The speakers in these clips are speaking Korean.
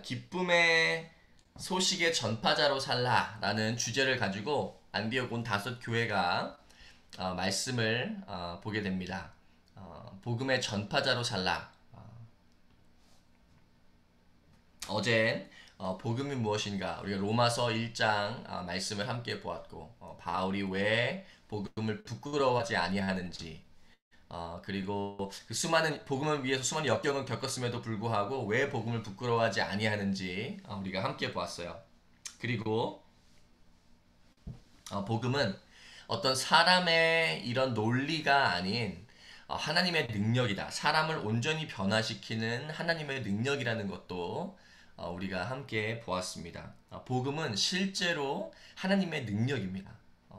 기쁨의 소식의 전파자로 살라라는 주제를 가지고 안디옥 온 다섯 교회가 말씀을 보게 됩니다. 복음의 전파자로 살라. 어젠 복음이 무엇인가 우리가 로마서 1장 말씀을 함께 보았고 바울이 왜 복음을 부끄러워하지 아니하는지 그리고 그 수많은 복음을 위해서 수많은 역경을 겪었음에도 불구하고 왜 복음을 부끄러워하지 아니하는지 우리가 함께 보았어요. 그리고 복음은 어떤 사람의 이런 논리가 아닌 하나님의 능력이다. 사람을 온전히 변화시키는 하나님의 능력이라는 것도 우리가 함께 보았습니다. 복음은 실제로 하나님의 능력입니다.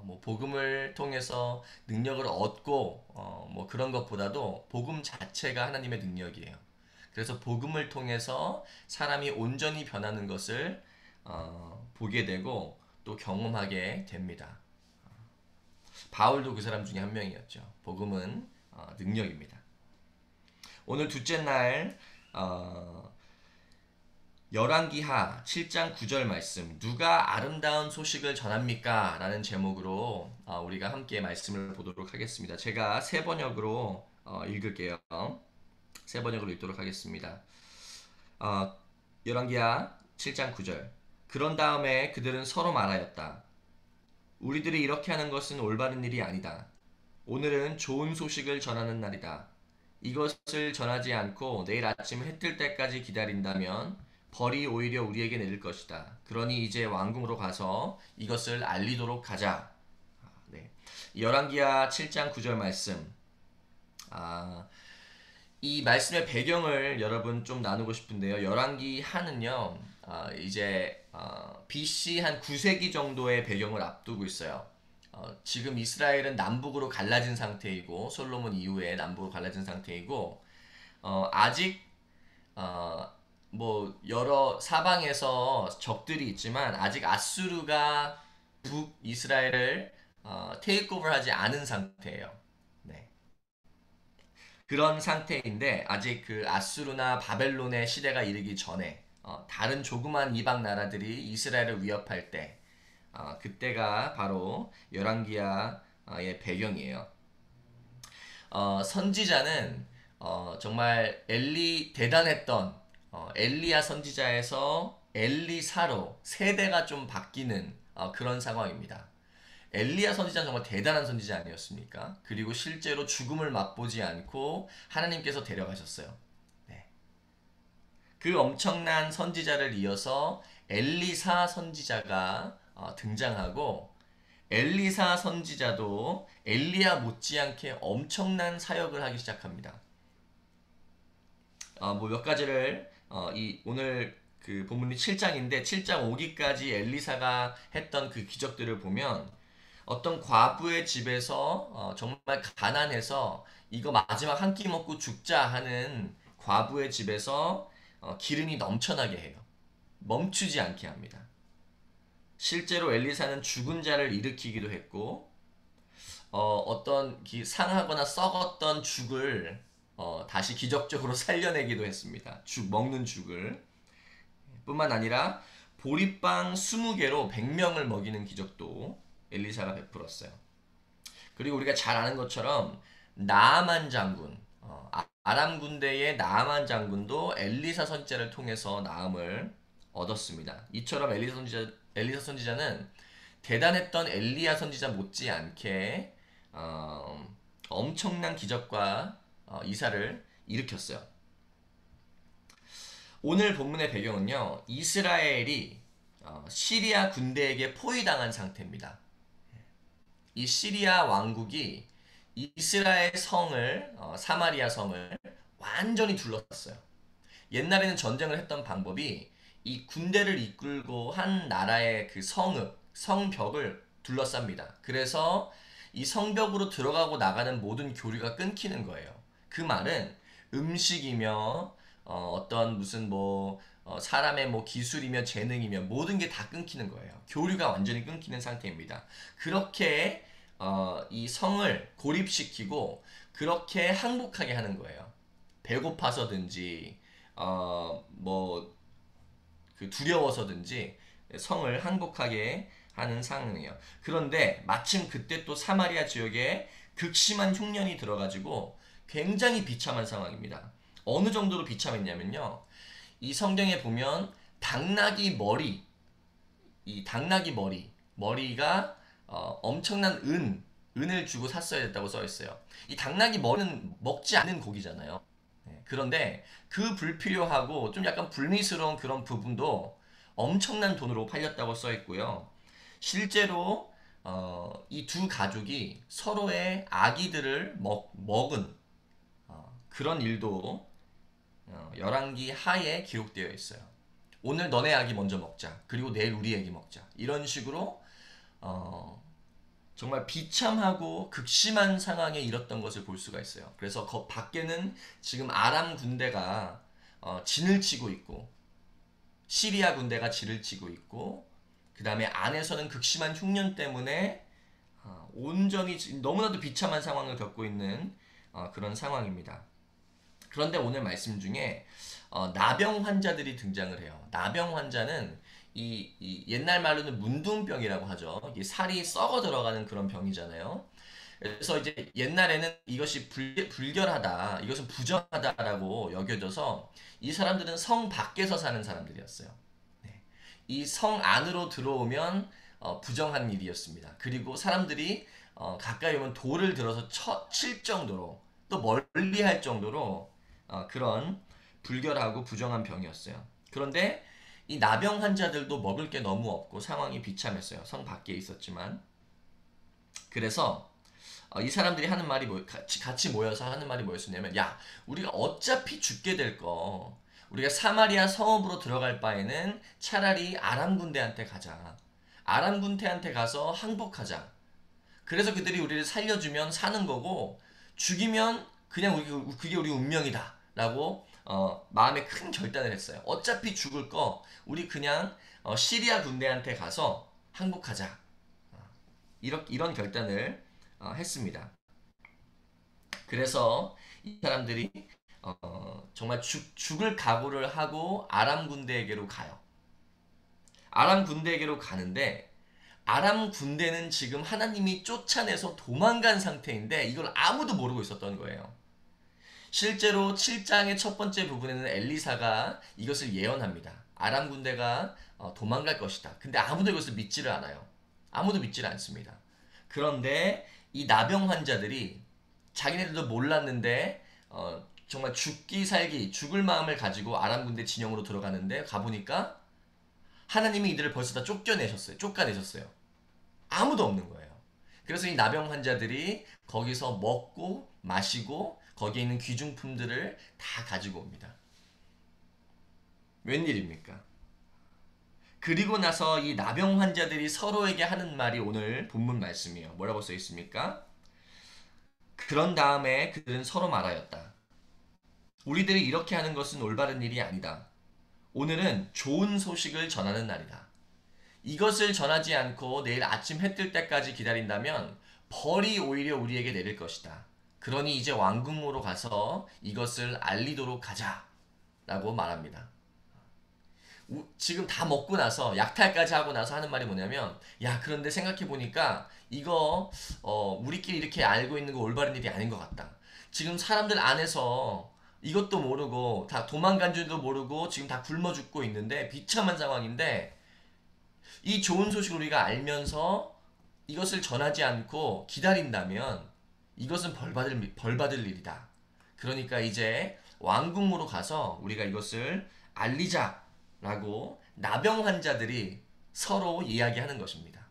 뭐 복음을 통해서 능력을 얻고 뭐 그런 것보다도 복음 자체가 하나님의 능력이에요. 그래서 복음을 통해서 사람이 온전히 변하는 것을 보게 되고 또 경험하게 됩니다. 바울도 그 사람 중에 한 명이었죠. 복음은 능력입니다. 오늘 둘째 날 열왕기하 7장 9절 말씀 누가 아름다운 소식을 전합니까? 라는 제목으로 우리가 함께 말씀을 보도록 하겠습니다. 제가 세 번역으로 읽을게요. 세 번역으로 읽도록 하겠습니다. 열왕기하 7장 9절 그런 다음에 그들은 서로 말하였다. 우리들이 이렇게 하는 것은 올바른 일이 아니다. 오늘은 좋은 소식을 전하는 날이다. 이것을 전하지 않고 내일 아침 해 뜰 때까지 기다린다면 벌이 오히려 우리에게 내릴 것이다. 그러니 이제 왕궁으로 가서 이것을 알리도록 하자. 네. 열왕기하 7장 9절 말씀. 이 말씀의 배경을 여러분 좀 나누고 싶은데요. 열왕기하는요. 이제 BC 한 9세기 정도의 배경을 앞두고 있어요. 지금 이스라엘은 남북으로 갈라진 상태이고 솔로몬 이후에 남북으로 갈라진 상태이고 아직 뭐 여러 사방에서 적들이 있지만 아직 아수르가 북 이스라엘을 테이크오버하지 않은 상태예요. 네. 그런 상태인데 아직 그 아수르나 바벨론의 시대가 이르기 전에 다른 조그만 이방 나라들이 이스라엘을 위협할 때 그때가 바로 열왕기야의 배경이에요. 선지자는 정말 대단했던 엘리야 선지자에서 엘리사로 세대가 좀 바뀌는 그런 상황입니다. 엘리야 선지자는 정말 대단한 선지자 아니었습니까? 그리고 실제로 죽음을 맛보지 않고 하나님께서 데려가셨어요. 네. 그 엄청난 선지자를 이어서 엘리사 선지자가 등장하고 엘리사 선지자도 엘리야 못지않게 엄청난 사역을 하기 시작합니다. 뭐 몇 가지를 오늘 그 본문이 7장인데 7장 5기까지 엘리사가 했던 그 기적들을 보면 어떤 과부의 집에서 정말 가난해서 이거 마지막 한 끼 먹고 죽자 하는 과부의 집에서 기름이 넘쳐나게 해요. 멈추지 않게 합니다. 실제로 엘리사는 죽은 자를 일으키기도 했고 어떤 상하거나 썩었던 죽을 다시 기적적으로 살려내기도 했습니다. 먹는 죽을. 뿐만 아니라 보리빵 20개로 100명을 먹이는 기적도 엘리사가 베풀었어요. 그리고 우리가 잘 아는 것처럼 나아만 장군, 아람 군대의 나아만 장군도 엘리사 선지자를 통해서 나음을 얻었습니다. 이처럼 엘리사 선지자는 대단했던 엘리야 선지자 못지않게 엄청난 기적과 이사를 일으켰어요. 오늘 본문의 배경은요. 이스라엘이 시리아 군대에게 포위당한 상태입니다. 이 시리아 왕국이 이스라엘 성을 사마리아 성을 완전히 둘러쌌어요. 옛날에는 전쟁을 했던 방법이 이 군대를 이끌고 한 나라의 그 성벽을 둘러쌉니다. 그래서 이 성벽으로 들어가고 나가는 모든 교류가 끊기는 거예요. 그 말은 음식이며 어떤 무슨 뭐 사람의 뭐 기술이며 재능이며 모든 게 다 끊기는 거예요. 교류가 완전히 끊기는 상태입니다. 그렇게 이 성을 고립시키고 그렇게 항복하게 하는 거예요. 배고파서든지 뭐 그 두려워서든지 성을 항복하게 하는 상황이에요. 그런데 마침 그때 또 사마리아 지역에 극심한 흉년이 들어가지고 굉장히 비참한 상황입니다. 어느 정도로 비참했냐면요. 이 성경에 보면 당나귀 머리, 이 당나귀 머리가 엄청난 은을 주고 샀어야 됐다고 써 있어요. 이 당나귀 머리는 먹지 않는 고기잖아요. 네, 그런데 그 불필요하고 좀 약간 불미스러운 그런 부분도 엄청난 돈으로 팔렸다고 써 있고요. 실제로 이 두 가족이 서로의 아기들을 먹은 그런 일도 열왕기 하에 기록되어 있어요. 오늘 너네 아기 먼저 먹자. 그리고 내일 우리 아기 먹자. 이런 식으로 어, 정말 비참하고 극심한 상황에 이뤘던 것을 볼 수가 있어요. 그래서 밖에는 지금 아람 군대가 진을 치고 있고 시리아 군대가 진을 치고 있고 그 다음에 안에서는 극심한 흉년 때문에 온전히 너무나도 비참한 상황을 겪고 있는 그런 상황입니다. 그런데 오늘 말씀 중에 나병 환자들이 등장을 해요. 나병 환자는 이 옛날 말로는 문둥병이라고 하죠. 이게 살이 썩어 들어가는 그런 병이잖아요. 그래서 이제 옛날에는 이것이 불결하다, 이것은 부정하다라고 여겨져서 이 사람들은 성 밖에서 사는 사람들이었어요. 네. 이 성 안으로 들어오면 부정한 일이었습니다. 그리고 사람들이 가까이 오면 돌을 들어서 칠 정도로 또 멀리 할 정도로 그런 불결하고 부정한 병이었어요. 그런데 이 나병 환자들도 먹을 게 너무 없고 상황이 비참했어요. 성 밖에 있었지만. 그래서 이 사람들이 하는 말이 같이 모여서 하는 말이 뭐였냐면, 야, 우리가 어차피 죽게 될 거, 우리가 사마리아 성읍으로 들어갈 바에는 차라리 아람 군대한테 가자. 아람 군대한테 가서 항복하자. 그래서 그들이 우리를 살려주면 사는 거고, 죽이면 그냥 그게 우리 운명이다 라고 마음에 큰 결단을 했어요. 어차피 죽을 거 우리 그냥 시리아 군대한테 가서 항복하자. 이런 결단을 했습니다. 그래서 이 사람들이 정말 죽을 각오를 하고 아람 군대에게로 가요. 아람 군대에게로 가는데 아람 군대는 지금 하나님이 쫓아내서 도망간 상태인데 이걸 아무도 모르고 있었던 거예요. 실제로 7장의 첫 번째 부분에는 엘리사가 이것을 예언합니다. 아람 군대가 도망갈 것이다. 근데 아무도 이것을 믿지를 않아요. 아무도 믿지를 않습니다. 그런데 이 나병 환자들이 자기네들도 몰랐는데 정말 죽기 살기 죽을 마음을 가지고 아람 군대 진영으로 들어가는데 가보니까 하나님이 이들을 벌써 다 쫓겨내셨어요. 아무도 없는 거예요. 그래서 이 나병 환자들이 거기서 먹고 마시고 거기에 있는 귀중품들을 다 가지고 옵니다. 웬일입니까? 그리고 나서 이 나병 환자들이 서로에게 하는 말이 오늘 본문 말씀이에요. 뭐라고 써 있습니까? 그런 다음에 그들은 서로 말하였다. 우리들이 이렇게 하는 것은 올바른 일이 아니다. 오늘은 좋은 소식을 전하는 날이다. 이것을 전하지 않고 내일 아침 해 뜰 때까지 기다린다면 벌이 오히려 우리에게 내릴 것이다. 그러니 이제 왕궁으로 가서 이것을 알리도록 가자 라고 말합니다. 지금 다 먹고 나서 약탈까지 하고 나서 하는 말이 뭐냐면, 야, 그런데 생각해보니까 이거 우리끼리 이렇게 알고 있는 거 올바른 일이 아닌 것 같다. 지금 사람들 안에서 이것도 모르고 다 도망간 줄도 모르고 지금 다 굶어 죽고 있는데 비참한 상황인데 이 좋은 소식을 우리가 알면서 이것을 전하지 않고 기다린다면 이것은 벌받을 일이다. 그러니까 이제 왕궁으로 가서 우리가 이것을 알리자라고 나병 환자들이 서로 이야기하는 것입니다.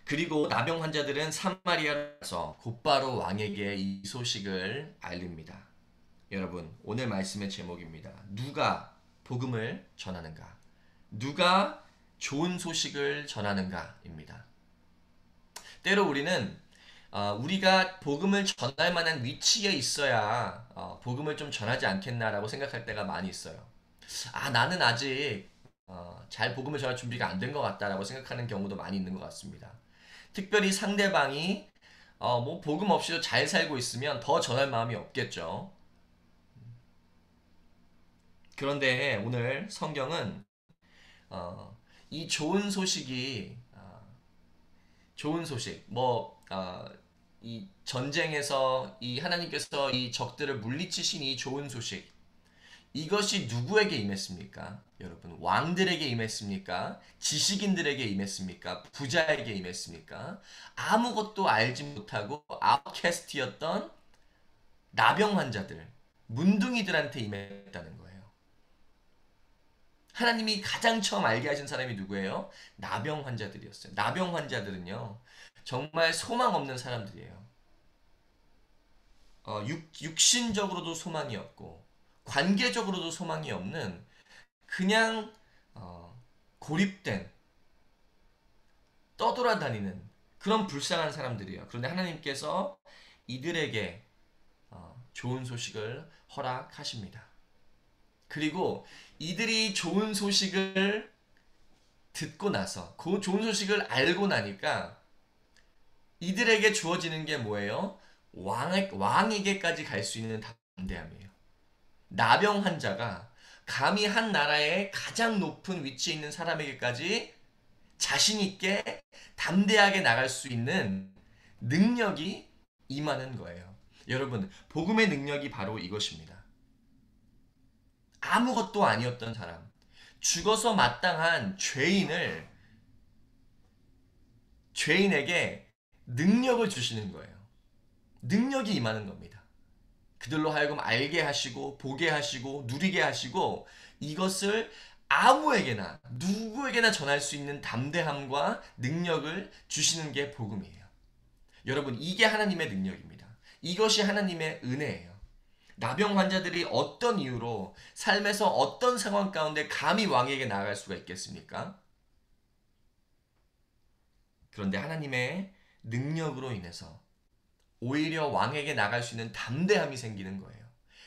그리고 나병 환자들은 사마리아에서 곧바로 왕에게 이 소식을 알립니다. 여러분, 오늘 말씀의 제목입니다. 누가 복음을 전하는가? 누가 좋은 소식을 전하는가입니다. 때로 우리는 우리가 복음을 전할 만한 위치에 있어야 복음을 좀 전하지 않겠나라고 생각할 때가 많이 있어요. 나는 아직 잘 복음을 전할 준비가 안 된 것 같다라고 생각하는 경우도 많이 있는 것 같습니다. 특별히 상대방이 뭐 복음 없이도 잘 살고 있으면 더 전할 마음이 없겠죠. 그런데 오늘 성경은 이 좋은 소식이 좋은 소식 이 전쟁에서 이 하나님께서 이 적들을 물리치신 이 좋은 소식 이것이 누구에게 임했습니까? 여러분 왕들에게 임했습니까? 지식인들에게 임했습니까? 부자에게 임했습니까? 아무것도 알지 못하고 아웃캐스트였던 나병 환자들 문둥이들한테 임했다는 거예요. 하나님이 가장 처음 알게 하신 사람이 누구예요? 나병 환자들이었어요. 나병 환자들은요, 정말 소망 없는 사람들이에요. 육신적으로도 소망이 없고, 관계적으로도 소망이 없는, 그냥, 고립된, 떠돌아다니는 그런 불쌍한 사람들이에요. 그런데 하나님께서 이들에게 좋은 소식을 허락하십니다. 그리고 이들이 좋은 소식을 듣고 나서 그 좋은 소식을 알고 나니까 이들에게 주어지는 게 뭐예요? 왕에게까지 갈 수 있는 담대함이에요. 나병 환자가 감히 한 나라의 가장 높은 위치에 있는 사람에게까지 자신 있게 담대하게 나갈 수 있는 능력이 임하는 거예요. 여러분, 복음의 능력이 바로 이것입니다. 아무것도 아니었던 사람, 죽어서 마땅한 죄인에게 능력을 주시는 거예요. 능력이 임하는 겁니다. 그들로 하여금 알게 하시고, 보게 하시고, 누리게 하시고, 이것을 아무에게나, 누구에게나 전할 수 있는 담대함과 능력을 주시는 게 복음이에요. 여러분, 이게 하나님의 능력입니다. 이것이 하나님의 은혜예요. 나병 환자들이 어떤 이유로 삶에서 어떤 상황 가운데 감히 왕에게 나아갈 수가 있겠습니까? 그런데 하나님의 능력으로 인해서 오히려 왕에게 나갈 수 있는 담대함이 생기는 거예요.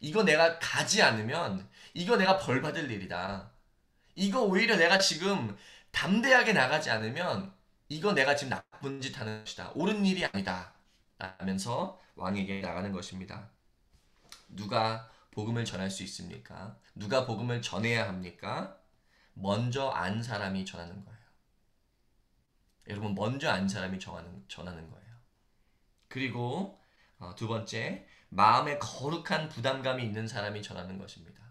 이거 내가 가지 않으면 이거 내가 벌 받을 일이다. 이거 오히려 내가 지금 담대하게 나가지 않으면 이거 내가 지금 나쁜 짓 하는 것이다. 옳은 일이 아니다. 라면서 왕에게 나가는 것입니다. 누가 복음을 전할 수 있습니까? 누가 복음을 전해야 합니까? 먼저 안 사람이 전하는 거예요. 여러분, 먼저 안 사람이 전하는 거예요. 그리고 두 번째, 마음에 거룩한 부담감이 있는 사람이 전하는 것입니다.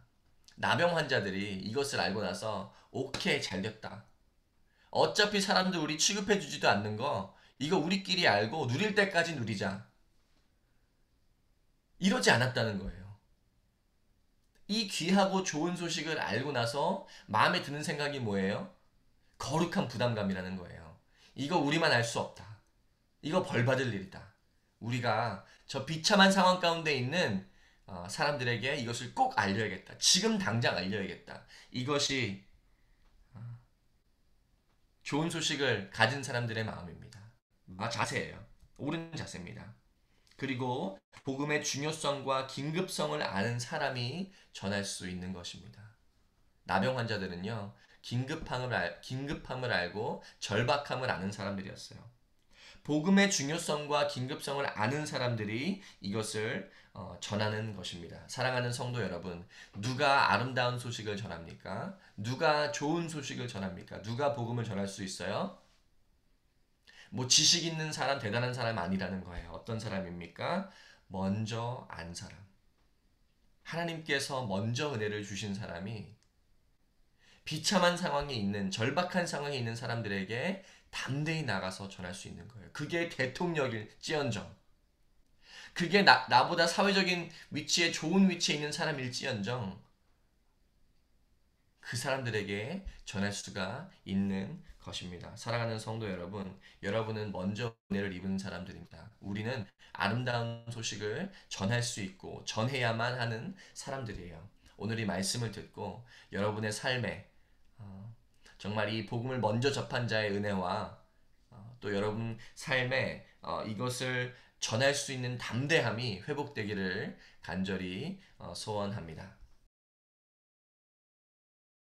나병 환자들이 이것을 알고 나서 오케이, 잘 됐다. 어차피 사람들 우리 취급해 주지도 않는 거 이거 우리끼리 알고 누릴 때까지 누리자. 이러지 않았다는 거예요. 이 귀하고 좋은 소식을 알고 나서 마음에 드는 생각이 뭐예요? 거룩한 부담감이라는 거예요. 이거 우리만 알 수 없다. 이거 벌 받을 일이다. 우리가 저 비참한 상황 가운데 있는 사람들에게 이것을 꼭 알려야겠다. 지금 당장 알려야겠다. 이것이 좋은 소식을 가진 사람들의 마음입니다. 자세예요. 옳은 자세입니다. 그리고 복음의 중요성과 긴급성을 아는 사람이 전할 수 있는 것입니다. 나병 환자들은요, 긴급함을 알고 절박함을 아는 사람들이었어요. 복음의 중요성과 긴급성을 아는 사람들이 이것을 전하는 것입니다. 사랑하는 성도 여러분, 누가 아름다운 소식을 전합니까? 누가 좋은 소식을 전합니까? 누가 복음을 전할 수 있어요? 뭐 지식 있는 사람, 대단한 사람 아니라는 거예요. 어떤 사람입니까? 먼저 안 사람. 하나님께서 먼저 은혜를 주신 사람이 비참한 상황에 있는, 절박한 상황에 있는 사람들에게 담대히 나가서 전할 수 있는 거예요. 그게 대통령일지언정, 그게 나보다 사회적인 위치에 좋은 위치에 있는 사람일지언정, 그 사람들에게 전할 수가 있는 것입니다. 사랑하는 성도 여러분, 여러분은 먼저 은혜를 입은 사람들입니다. 우리는 아름다운 소식을 전할 수 있고 전해야만 하는 사람들이에요. 오늘 이 말씀을 듣고 여러분의 삶에 정말 이 복음을 먼저 접한 자의 은혜와 또 여러분 삶에 이것을 전할 수 있는 담대함이 회복되기를 간절히 소원합니다.